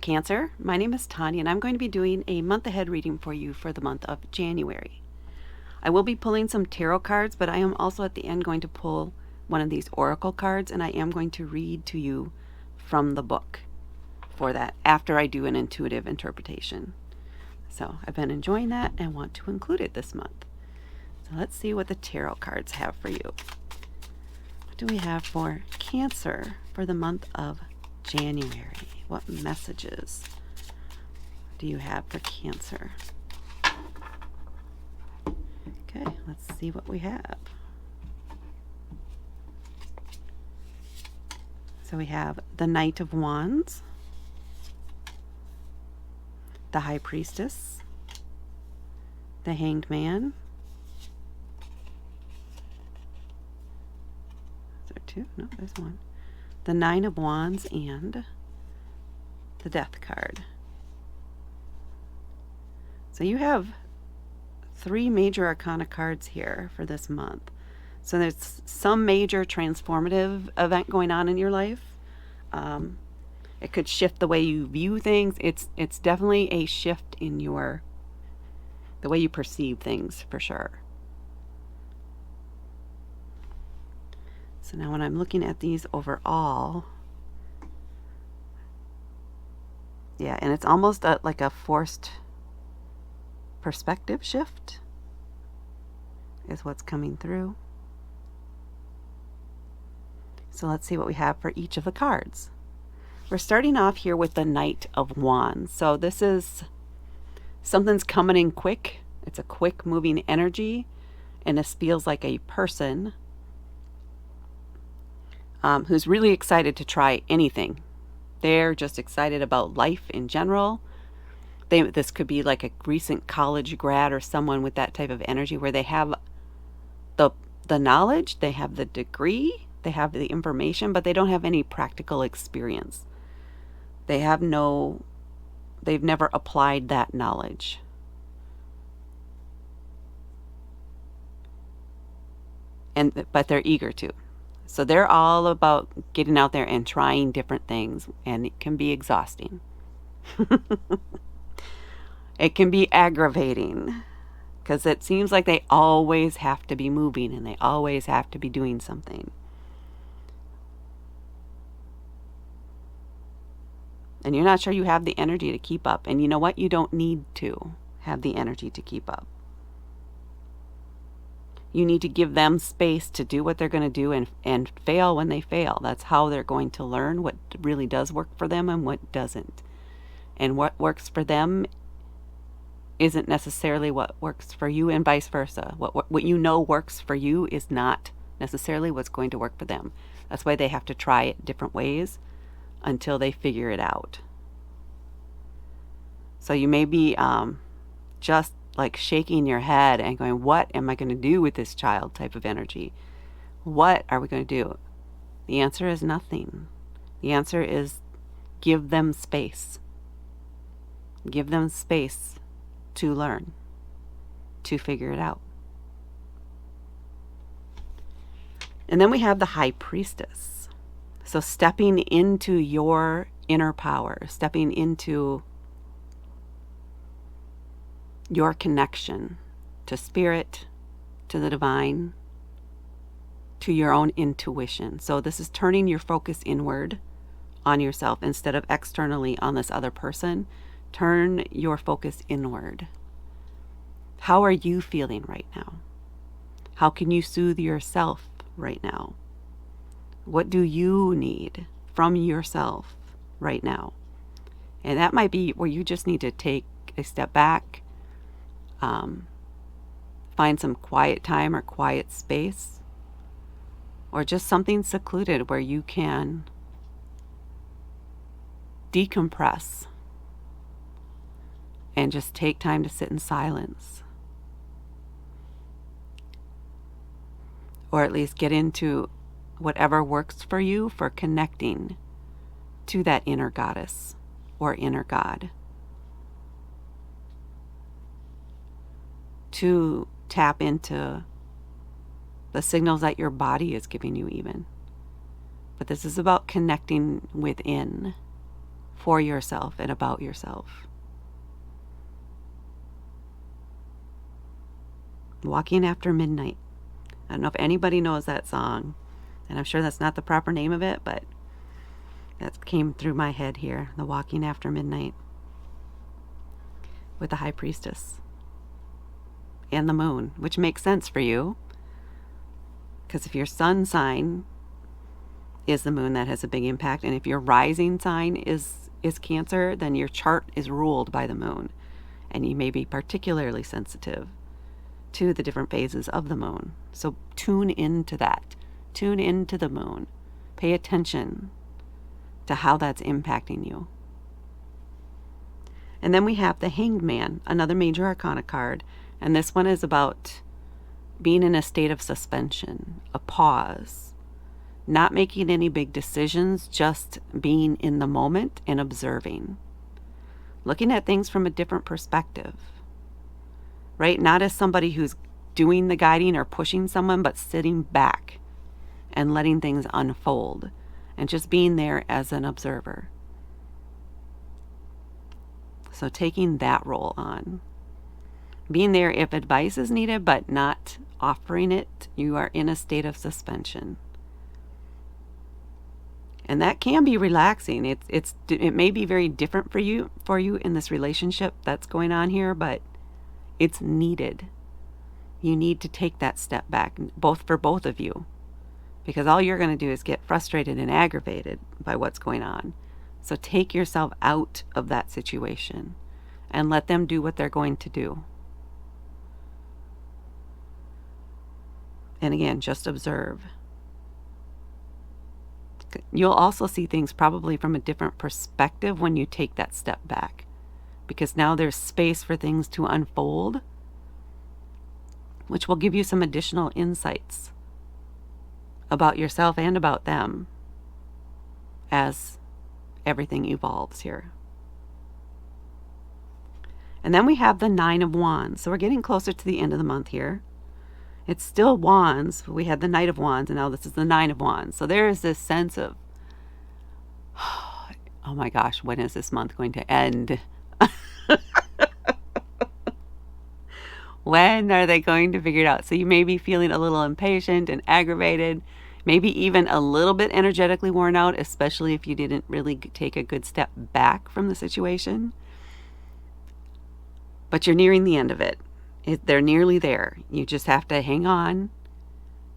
Cancer. My name is Tanya, and I'm going to be doing a month ahead reading for you for the month of January. I will be pulling some tarot cards, but I am also at the end going to pull one of these oracle cards, and I am going to read to you from the book for that after I do an intuitive interpretation. So I've been enjoying that and want to include it this month. So let's see what the tarot cards have for you. What do we have for Cancer for the month of January? What messages do you have for Cancer? Okay, let's see what we have. So we have the Knight of Wands, the High Priestess, the Hanged Man. Is there two? No, there's one. The Nine of Wands and the Death card. So you have 3 major arcana cards here for this month. So there's some major transformative event going on in your life. It could shift the way you view things. It's definitely a shift in the way you perceive things, for sure. So now when I'm looking at these overall, yeah, and it's almost like a forced perspective shift is what's coming through. So let's see what we have for each of the cards. We're starting off here with the Knight of Wands. So this is something's coming in quick. It's a quick moving energy, and this feels like a person who's really excited to try anything. They're just excited about life in general. This could be like a recent college grad or someone with that type of energy where they have the knowledge, they have the degree, they have the information, but they don't have any practical experience. They've never applied that knowledge. But they're eager to. So they're all about getting out there and trying different things, and it can be exhausting. It can be aggravating because it seems like they always have to be moving and they always have to be doing something. And you're not sure you have the energy to keep up. And you know what? You don't need to have the energy to keep up. You need to give them space to do what they're going to do and fail when they fail. That's how they're going to learn what really does work for them and what doesn't. And what works for them isn't necessarily what works for you, and vice versa. What you know works for you is not necessarily what's going to work for them. That's why they have to try it different ways until they figure it out. So you may be just like shaking your head and going, what am I going to do with this child type of energy? What are we going to do? The answer is nothing. The answer is give them space. Give them space to learn, to figure it out. And then we have the High Priestess. So stepping into your inner power, stepping into your connection to spirit, to the divine, to your own intuition. So this is turning your focus inward on yourself instead of externally on this other person. Turn your focus inward. How are you feeling right now? How can you soothe yourself right now? What do you need from yourself right now? And that might be where you just need to take a step back, find some quiet time or quiet space, or just something secluded where you can decompress and just take time to sit in silence. Or at least get into whatever works for you for connecting to that inner goddess or inner god. To tap into the signals that your body is giving you even. But this is about connecting within for yourself and about yourself. Walking After Midnight. I don't know if anybody knows that song, and I'm sure that's not the proper name of it, but that came through my head here. The Walking After Midnight with the High Priestess and the moon, which makes sense for you, because if your sun sign is the moon, that has a big impact, and if your rising sign is Cancer, then your chart is ruled by the moon, and you may be particularly sensitive to the different phases of the moon. So tune into that. Tune into the moon. Pay attention to how that's impacting you. And then we have the Hanged Man, another major arcana card, and this one is about being in a state of suspension, a pause, not making any big decisions, just being in the moment and observing, looking at things from a different perspective, right? Not as somebody who's doing the guiding or pushing someone, but sitting back and letting things unfold and just being there as an observer. So taking that role on. Being there if advice is needed, but not offering it. You are in a state of suspension. And that can be relaxing. It may be very different for you in this relationship that's going on here, but it's needed. You need to take that step back, for both of you, because all you're going to do is get frustrated and aggravated by what's going on. So take yourself out of that situation and let them do what they're going to do. And again, just observe. You'll also see things probably from a different perspective when you take that step back, because now there's space for things to unfold, which will give you some additional insights about yourself and about them as everything evolves here. And then we have the Nine of Wands. So we're getting closer to the end of the month here. It's still Wands. We had the Knight of Wands, and now this is the Nine of Wands. So there is this sense of, oh my gosh, when is this month going to end? When are they going to figure it out? So you may be feeling a little impatient and aggravated, maybe even a little bit energetically worn out, especially if you didn't really take a good step back from the situation. But you're nearing the end of it. They're nearly there. You just have to hang on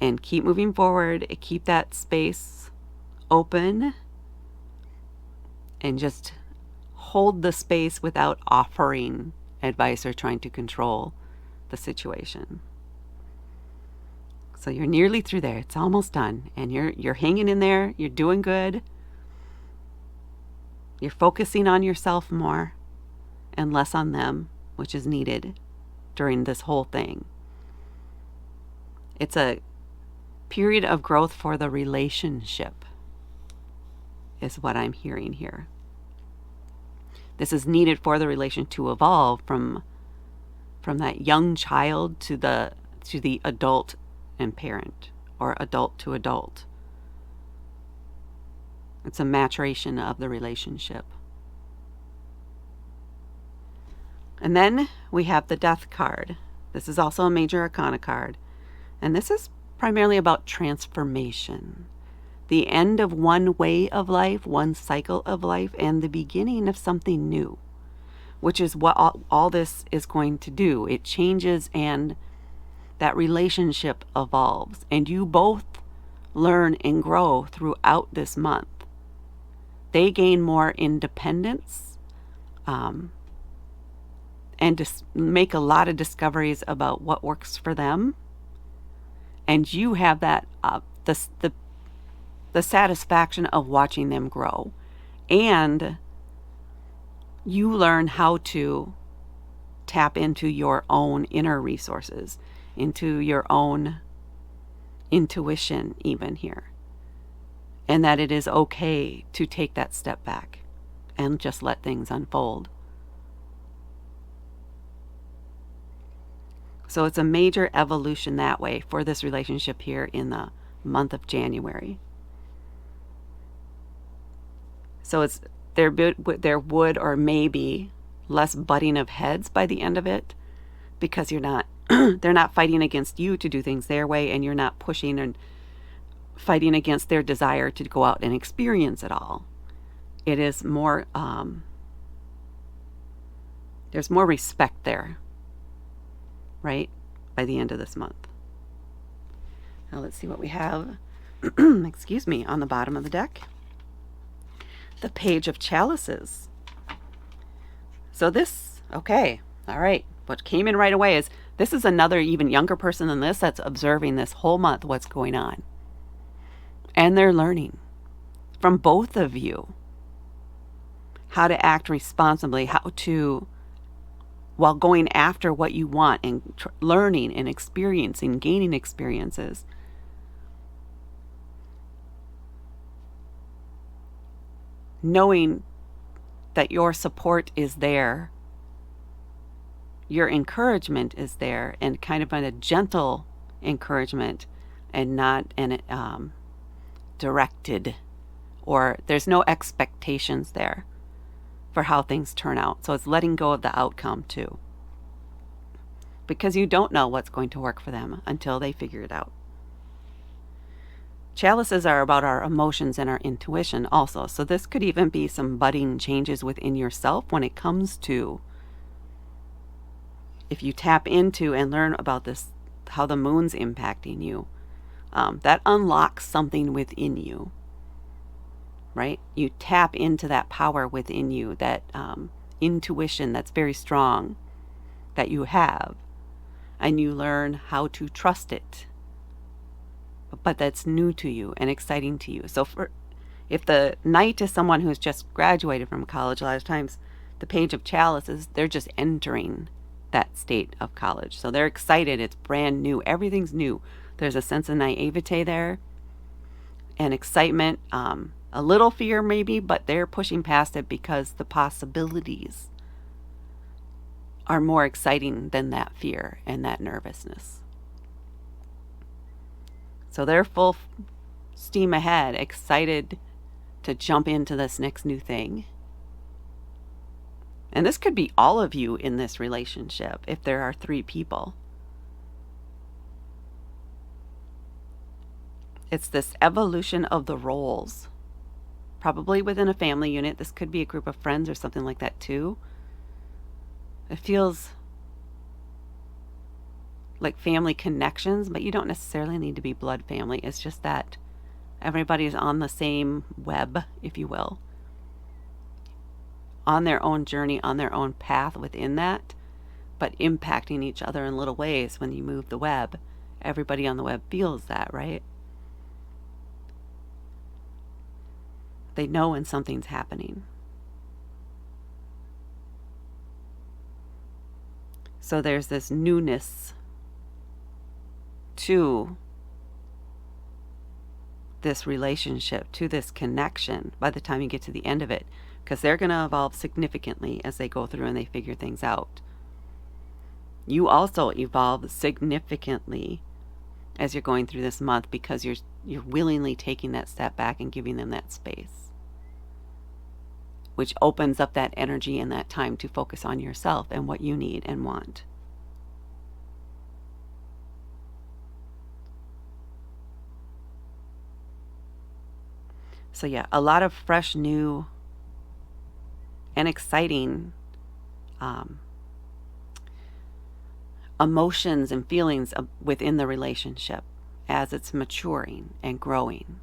and keep moving forward, keep that space open, and just hold the space without offering advice or trying to control the situation. So you're nearly through there. It's almost done, and you're hanging in there. You're doing good. You're focusing on yourself more and less on them, which is needed during this whole thing. It's a period of growth for the relationship, is what I'm hearing here. This is needed for the relation to evolve from that young child to the adult and parent, or adult to adult. It's a maturation of the relationship. And then we have the Death card. This is also a major arcana card. And this is primarily about transformation. The end of one way of life, one cycle of life, and the beginning of something new, which is what all this is going to do. It changes and that relationship evolves. And you both learn and grow throughout this month. They gain more independence, and just make a lot of discoveries about what works for them. And you have that the satisfaction of watching them grow. And you learn how to tap into your own inner resources, into your own intuition even here. And that it is okay to take that step back and just let things unfold. So it's a major evolution that way for this relationship here in the month of January. So it's there would or may be less butting of heads by the end of it, because you're not they're not fighting against you to do things their way, and you're not pushing and fighting against their desire to go out and experience it all. It is more there's more respect there, right, by the end of this month. Now let's see what we have excuse me, on the bottom of the deck. The Page of Chalices. So this, okay, all right, what came in right away is this is another even younger person than this that's observing this whole month what's going on. And they're learning from both of you how to act responsibly, how to, while going after what you want and learning and experiencing, gaining experiences. Knowing that your support is there, your encouragement is there, and kind of a gentle encouragement and not an directed, or there's no expectations there for how things turn out. So it's letting go of the outcome too, because you don't know what's going to work for them until they figure it out. Chalices are about our emotions and our intuition also. So this could even be some budding changes within yourself when it comes to, if you tap into and learn about this, how the moon's impacting you, that unlocks something within you, right? You tap into that power within you, that intuition that's very strong that you have, and you learn how to trust it. But that's new to you and exciting to you. So if the Knight is someone who's just graduated from college, a lot of times the Page of Chalices, they're just entering that state of college. So they're excited. It's brand new. Everything's new. There's a sense of naivete there and excitement, a little fear maybe, but they're pushing past it because the possibilities are more exciting than that fear and that nervousness. So they're full steam ahead, excited to jump into this next new thing. And this could be all of you in this relationship if there are 3 people. It's this evolution of the roles. Probably within a family unit. This could be a group of friends or something like that too. It feels like family connections, but you don't necessarily need to be blood family. It's just that everybody's on the same web, if you will, on their own journey, on their own path within that, but impacting each other in little ways. When you move the web, everybody on the web feels that, right? They know when something's happening. So there's this newness to this relationship, to this connection by the time you get to the end of it, because they're going to evolve significantly as they go through and they figure things out. You also evolve significantly as you're going through this month, because you're willingly taking that step back and giving them that space, which opens up that energy and that time to focus on yourself and what you need and want. So yeah, a lot of fresh, new, and exciting emotions and feelings within the relationship as it's maturing and growing.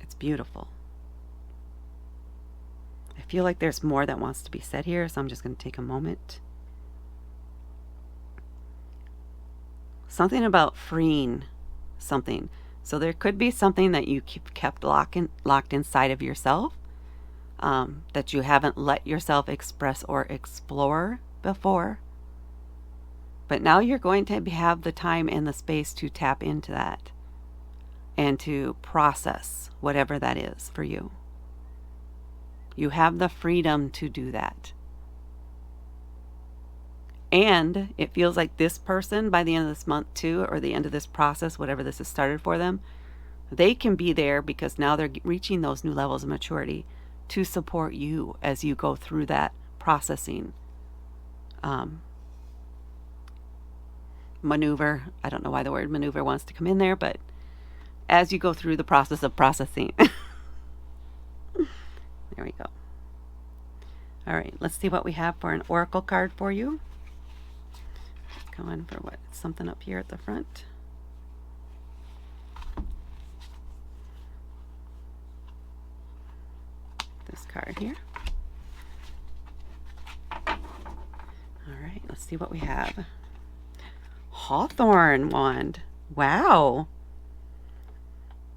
It's beautiful. I feel like there's more that wants to be said here, so I'm just going to take a moment. Something about freeing something. So there could be something that you kept locked inside of yourself, that you haven't let yourself express or explore before. But now you're going to have the time and the space to tap into that and to process whatever that is for you. You have the freedom to do that. And it feels like this person, by the end of this month too, or the end of this process, whatever this has started for them, they can be there because now they're reaching those new levels of maturity to support you as you go through that processing maneuver. I don't know why the word maneuver wants to come in there, but as you go through the process of processing. There we go. All right, let's see what we have for an oracle card for you. Let's go in for what? Something up here at the front. This card here. All right, let's see what we have. Hawthorn wand. Wow.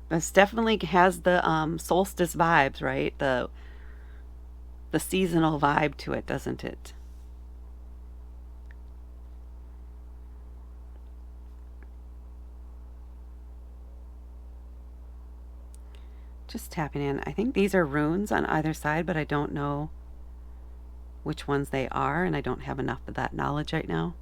This definitely has the solstice vibes, right? The seasonal vibe to it, doesn't it? Just tapping in. I think these are runes on either side, but I don't know which ones they are, and I don't have enough of that knowledge right now.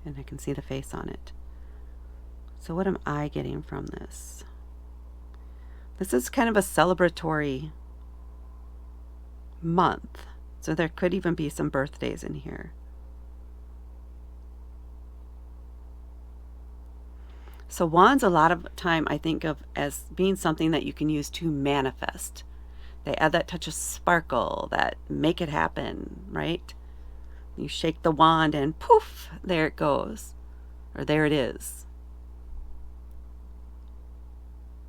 And I can see the face on it. So what am I getting from this? This is kind of a celebratory month. So there could even be some birthdays in here. So wands a lot of time I think of as being something that you can use to manifest. They add that touch of sparkle, that make it happen, right? You shake the wand and poof, there it goes. Or there it is.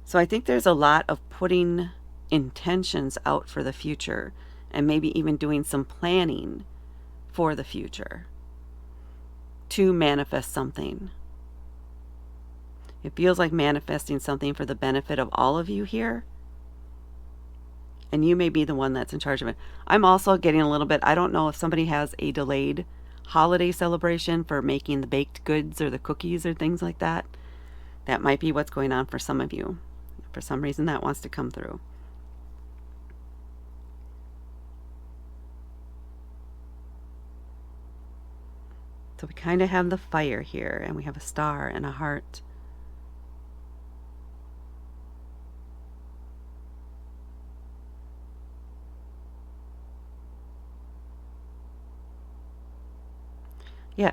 So I think there's a lot of putting intentions out for the future and maybe even doing some planning for the future to manifest something. It feels like manifesting something for the benefit of all of you here. And you may be the one that's in charge of it. I'm also getting a little bit, I don't know if somebody has a delayed holiday celebration for making the baked goods or the cookies or things like that. That might be what's going on for some of you. For some reason that wants to come through. So we kind of have the fire here, and we have a star and a heart. Yeah,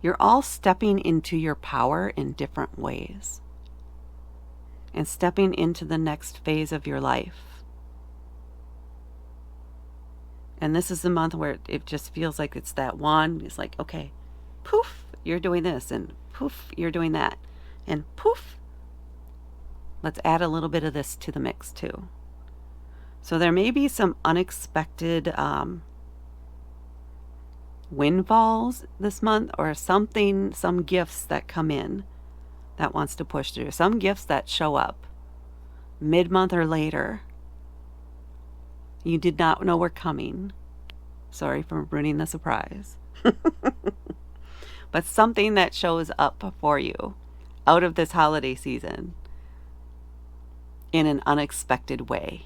you're all stepping into your power in different ways and stepping into the next phase of your life. And this is the month where it just feels like it's that wand. It's like, okay, poof, you're doing this, and poof, you're doing that, and poof, let's add a little bit of this to the mix too. So there may be some unexpected windfalls this month, or something, some gifts that come in that wants to push through, some gifts that show up mid-month or later you did not know were coming. Sorry for ruining the surprise. But something that shows up for you out of this holiday season in an unexpected way.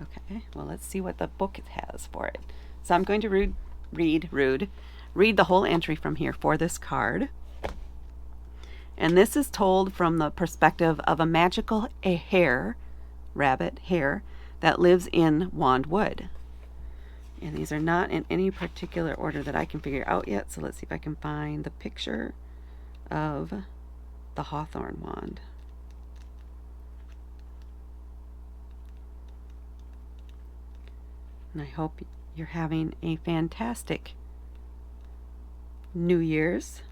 Okay, well, let's see what the book has for it. So I'm going to read the whole entry from here for this card. And this is told from the perspective of a magical rabbit hare, that lives in Wandwood. And these are not in any particular order that I can figure out yet. So let's see if I can find the picture of the Hawthorn wand. And I hope you're having a fantastic New Year's.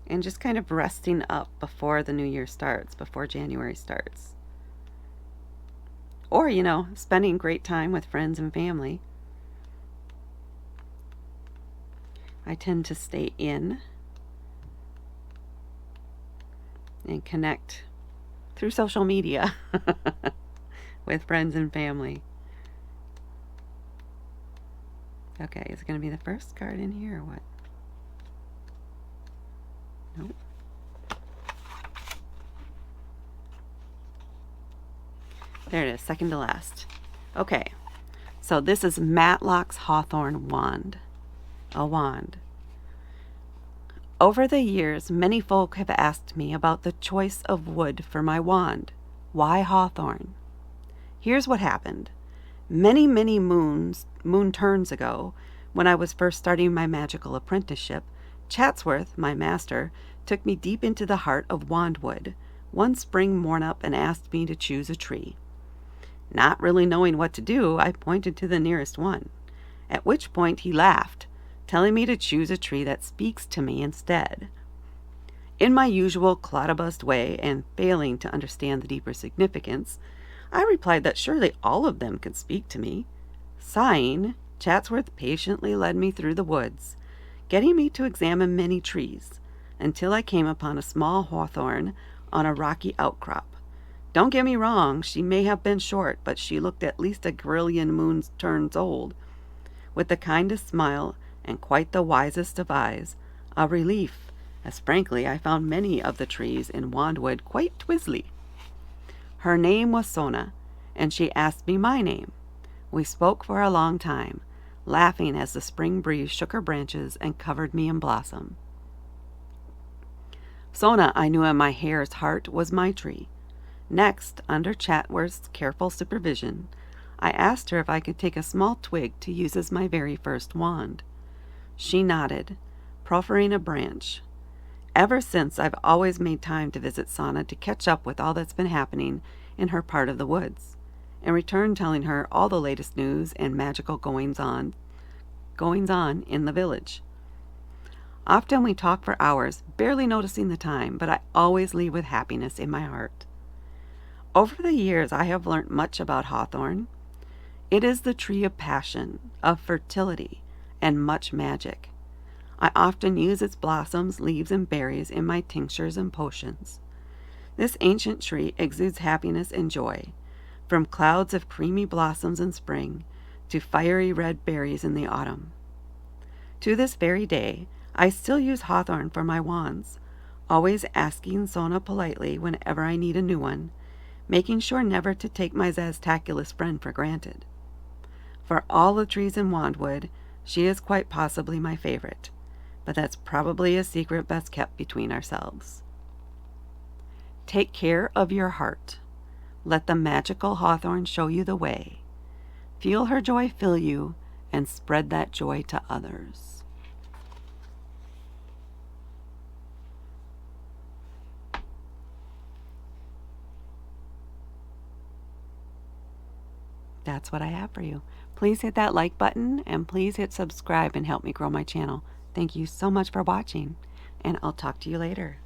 And just kind of resting up before the new year starts, before January starts. Or, you know, spending great time with friends and family. I tend to stay in and connect through social media with friends and family. Okay, is it going to be the first card in here or what? Nope. There it is, second to last. Okay, so this is Matlock's Hawthorn Wand. A wand. Over the years, many folk have asked me about the choice of wood for my wand. Why hawthorn? Here's what happened. Many, many moon turns ago, when I was first starting my magical apprenticeship, Chatsworth, my master, took me deep into the heart of Wandwood, one spring morn up and asked me to choose a tree. Not really knowing what to do, I pointed to the nearest one, at which point he laughed, telling me to choose a tree that speaks to me instead. In my usual clodabust way, and failing to understand the deeper significance, I replied that surely all of them could speak to me. Sighing, Chatsworth patiently led me through the woods, getting me to examine many trees, until I came upon a small hawthorn on a rocky outcrop. Don't get me wrong, she may have been short, but she looked at least a grillion moon turns old, with the kindest smile and quite the wisest of eyes, a relief, as frankly I found many of the trees in Wandwood quite twizzly. Her name was Sona, and she asked me my name. We spoke for a long time, laughing as the spring breeze shook her branches and covered me in blossom. Sona, I knew in my hare's heart, was my tree. Next, under Chatsworth's careful supervision, I asked her if I could take a small twig to use as my very first wand. She nodded, proffering a branch. Ever since, I've always made time to visit Sona to catch up with all that's been happening in her part of the woods, in return telling her all the latest news and magical goings-on in the village. Often we talk for hours, barely noticing the time, but I always leave with happiness in my heart. Over the years, I have learnt much about hawthorn. It is the tree of passion, of fertility, and much magic. I often use its blossoms, leaves, and berries in my tinctures and potions. This ancient tree exudes happiness and joy, from clouds of creamy blossoms in spring to fiery red berries in the autumn. To this very day, I still use hawthorn for my wands, always asking Sona politely whenever I need a new one, making sure never to take my Zaztaculus friend for granted. For all the trees in Wandwood, she is quite possibly my favorite, but that's probably a secret best kept between ourselves. Take care of your heart. Let the magical hawthorn show you the way. Feel her joy fill you, and spread that joy to others. That's what I have for you. Please hit that like button, and please hit subscribe and help me grow my channel. Thank you so much for watching, and I'll talk to you later.